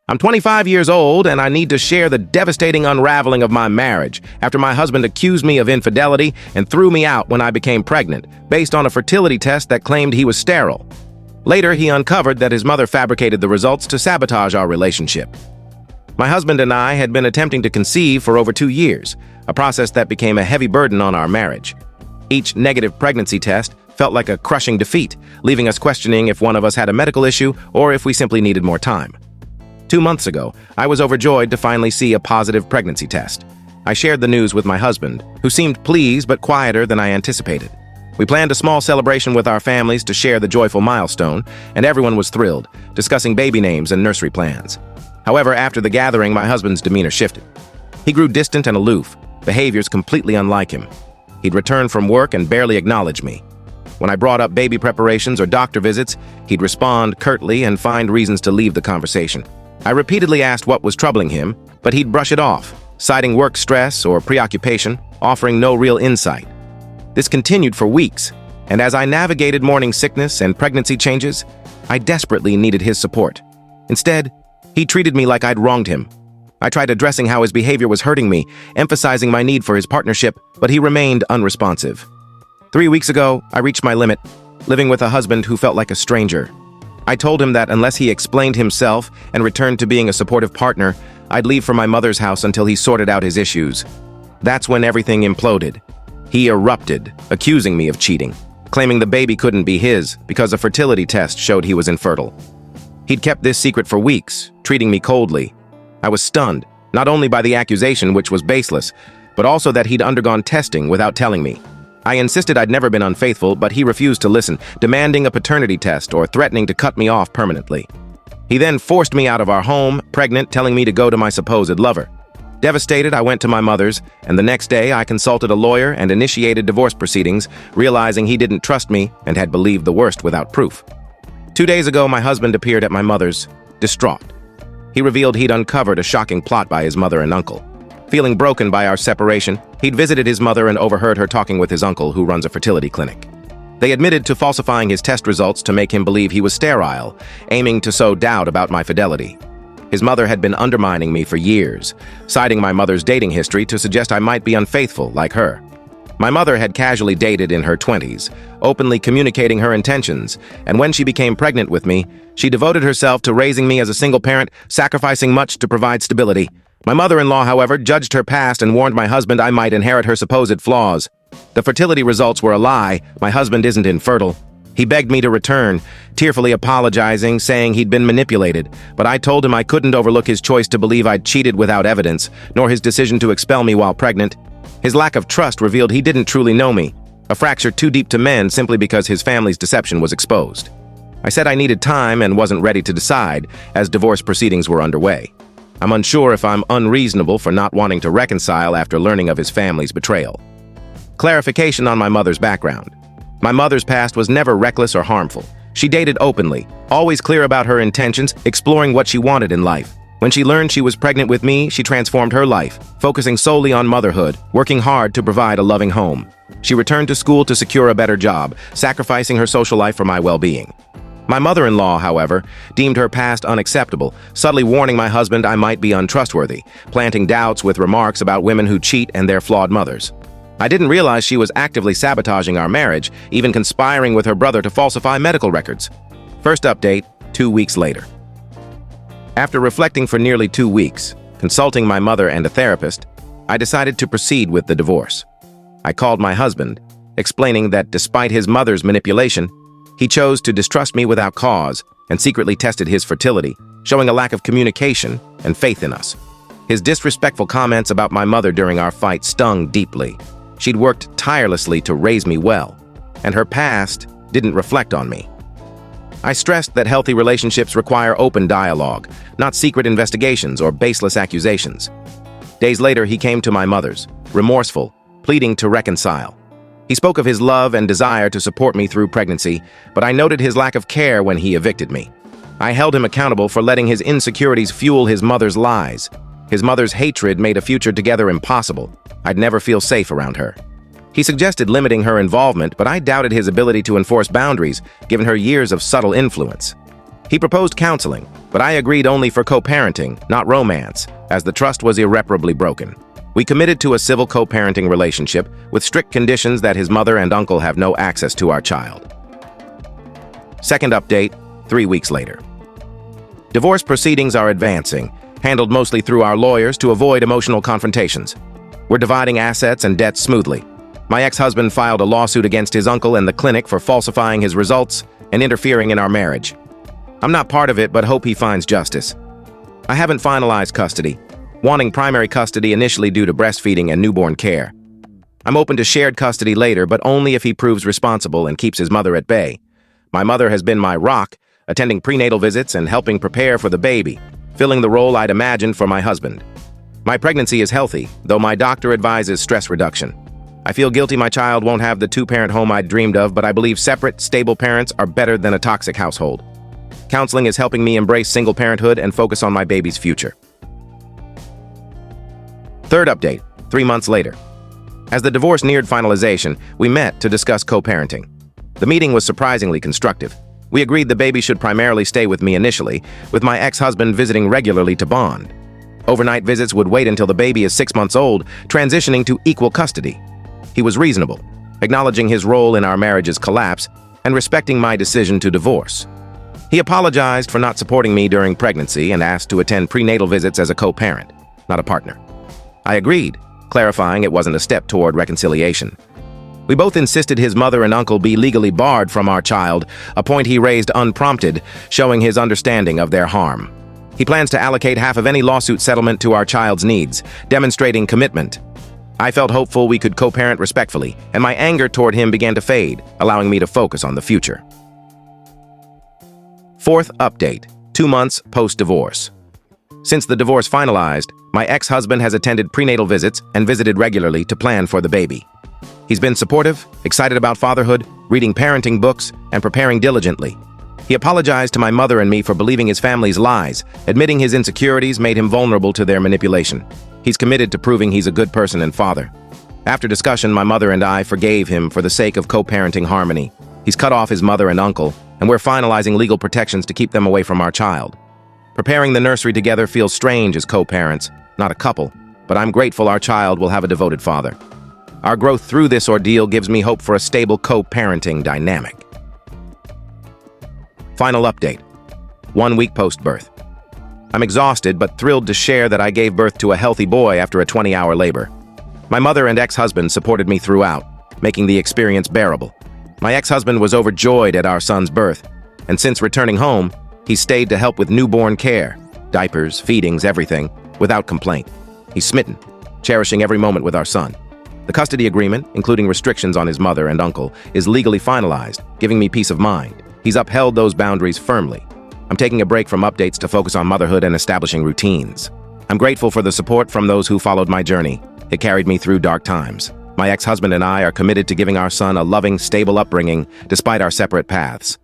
I'm 25 years old, and I need to share the devastating unraveling of my marriage after my husband accused me of infidelity and threw me out when I became pregnant, based on a fertility test that claimed he was sterile. Later, he uncovered that his mother fabricated the results to sabotage our relationship. My husband and I had been attempting to conceive for over 2 years, a process that became a heavy burden on our marriage. Each negative pregnancy test felt like a crushing defeat, leaving us questioning if one of us had a medical issue or if we simply needed more time. 2 months ago, I was overjoyed to finally see a positive pregnancy test. I shared the news with my husband, who seemed pleased but quieter than I anticipated. We planned a small celebration with our families to share the joyful milestone, and everyone was thrilled, discussing baby names and nursery plans. However, after the gathering, my husband's demeanor shifted. He grew distant and aloof, behaviors completely unlike him. He'd return from work and barely acknowledge me. When I brought up baby preparations or doctor visits, he'd respond curtly and find reasons to leave the conversation. I repeatedly asked what was troubling him, but he'd brush it off, citing work stress or preoccupation, offering no real insight. This continued for weeks, and as I navigated morning sickness and pregnancy changes, I desperately needed his support. Instead, he treated me like I'd wronged him. I tried addressing how his behavior was hurting me, emphasizing my need for his partnership, but he remained unresponsive. 3 weeks ago, I reached my limit, living with a husband who felt like a stranger. I told him that unless he explained himself and returned to being a supportive partner, I'd leave for my mother's house until he sorted out his issues. That's when everything imploded. He erupted, accusing me of cheating, claiming the baby couldn't be his because a fertility test showed he was infertile. He'd kept this secret for weeks, treating me coldly. I was stunned, not only by the accusation, which was baseless, but also that he'd undergone testing without telling me. I insisted I'd never been unfaithful, but he refused to listen, demanding a paternity test or threatening to cut me off permanently. He then forced me out of our home, pregnant, telling me to go to my supposed lover. Devastated, I went to my mother's, and the next day I consulted a lawyer and initiated divorce proceedings, realizing he didn't trust me and had believed the worst without proof. 2 days ago, my husband appeared at my mother's, distraught. He revealed he'd uncovered a shocking plot by his mother and uncle. Feeling broken by our separation, he'd visited his mother and overheard her talking with his uncle, who runs a fertility clinic. They admitted to falsifying his test results to make him believe he was sterile, aiming to sow doubt about my fidelity. His mother had been undermining me for years, citing my mother's dating history to suggest I might be unfaithful like her. My mother had casually dated in her 20s, openly communicating her intentions, and when she became pregnant with me, she devoted herself to raising me as a single parent, sacrificing much to provide stability. My mother-in-law, however, judged her past and warned my husband I might inherit her supposed flaws. The fertility results were a lie. My husband isn't infertile. He begged me to return, tearfully apologizing, saying he'd been manipulated, but I told him I couldn't overlook his choice to believe I'd cheated without evidence, nor his decision to expel me while pregnant. His lack of trust revealed he didn't truly know me, a fracture too deep to mend simply because his family's deception was exposed. I said I needed time and wasn't ready to decide, as divorce proceedings were underway. I'm unsure if I'm unreasonable for not wanting to reconcile after learning of his family's betrayal. Clarification on my mother's background. My mother's past was never reckless or harmful. She dated openly, always clear about her intentions, exploring what she wanted in life. When she learned she was pregnant with me, she transformed her life, focusing solely on motherhood, working hard to provide a loving home. She returned to school to secure a better job, sacrificing her social life for my well-being. My mother-in-law, however, deemed her past unacceptable, subtly warning my husband I might be untrustworthy, planting doubts with remarks about women who cheat and their flawed mothers. I didn't realize she was actively sabotaging our marriage, even conspiring with her brother to falsify medical records. First update, 2 weeks later. After reflecting for nearly 2 weeks, consulting my mother and a therapist, I decided to proceed with the divorce. I called my husband, explaining that despite his mother's manipulation, he chose to distrust me without cause and secretly tested his fertility, showing a lack of communication and faith in us. His disrespectful comments about my mother during our fight stung deeply. She'd worked tirelessly to raise me well, and her past didn't reflect on me. I stressed that healthy relationships require open dialogue, not secret investigations or baseless accusations. Days later, he came to my mother's, remorseful, pleading to reconcile. He spoke of his love and desire to support me through pregnancy, but I noted his lack of care when he evicted me. I held him accountable for letting his insecurities fuel his mother's lies. His mother's hatred made a future together impossible. I'd never feel safe around her. He suggested limiting her involvement, but I doubted his ability to enforce boundaries, given her years of subtle influence. He proposed counseling, but I agreed only for co-parenting, not romance, as the trust was irreparably broken. We committed to a civil co-parenting relationship with strict conditions that his mother and uncle have no access to our child. Second update, 3 weeks later. Divorce proceedings are advancing, handled mostly through our lawyers to avoid emotional confrontations. We're dividing assets and debts smoothly. My ex-husband filed a lawsuit against his uncle and the clinic for falsifying his results and interfering in our marriage. I'm not part of it, but hope he finds justice. I haven't finalized custody, wanting primary custody initially due to breastfeeding and newborn care. I'm open to shared custody later, but only if he proves responsible and keeps his mother at bay. My mother has been my rock, attending prenatal visits and helping prepare for the baby, filling the role I'd imagined for my husband. My pregnancy is healthy, though my doctor advises stress reduction. I feel guilty my child won't have the two-parent home I'd dreamed of, but I believe separate, stable parents are better than a toxic household. Counseling is helping me embrace single parenthood and focus on my baby's future. Third update, 3 months later. As the divorce neared finalization, we met to discuss co-parenting. The meeting was surprisingly constructive. We agreed the baby should primarily stay with me initially, with my ex-husband visiting regularly to bond. Overnight visits would wait until the baby is 6 months old, transitioning to equal custody. He was reasonable, acknowledging his role in our marriage's collapse and respecting my decision to divorce. He apologized for not supporting me during pregnancy and asked to attend prenatal visits as a co-parent, not a partner. I agreed, clarifying it wasn't a step toward reconciliation. We both insisted his mother and uncle be legally barred from our child, a point he raised unprompted, showing his understanding of their harm. He plans to allocate half of any lawsuit settlement to our child's needs, demonstrating commitment. I felt hopeful we could co-parent respectfully, and my anger toward him began to fade, allowing me to focus on the future. Fourth update, 2 months post-divorce. Since the divorce finalized, my ex-husband has attended prenatal visits and visited regularly to plan for the baby. He's been supportive, excited about fatherhood, reading parenting books, and preparing diligently. He apologized to my mother and me for believing his family's lies, admitting his insecurities made him vulnerable to their manipulation. He's committed to proving he's a good person and father. After discussion, my mother and I forgave him for the sake of co-parenting harmony. He's cut off his mother and uncle, and we're finalizing legal protections to keep them away from our child. Preparing the nursery together feels strange as co-parents, not a couple, but I'm grateful our child will have a devoted father. Our growth through this ordeal gives me hope for a stable co-parenting dynamic. Final update, 1 week post-birth. I'm exhausted but thrilled to share that I gave birth to a healthy boy after a 20-hour labor. My mother and ex-husband supported me throughout, making the experience bearable. My ex-husband was overjoyed at our son's birth, and since returning home, he stayed to help with newborn care, diapers, feedings, everything, without complaint. He's smitten, cherishing every moment with our son. The custody agreement, including restrictions on his mother and uncle, is legally finalized, giving me peace of mind. He's upheld those boundaries firmly. I'm taking a break from updates to focus on motherhood and establishing routines. I'm grateful for the support from those who followed my journey. It carried me through dark times. My ex-husband and I are committed to giving our son a loving, stable upbringing despite our separate paths.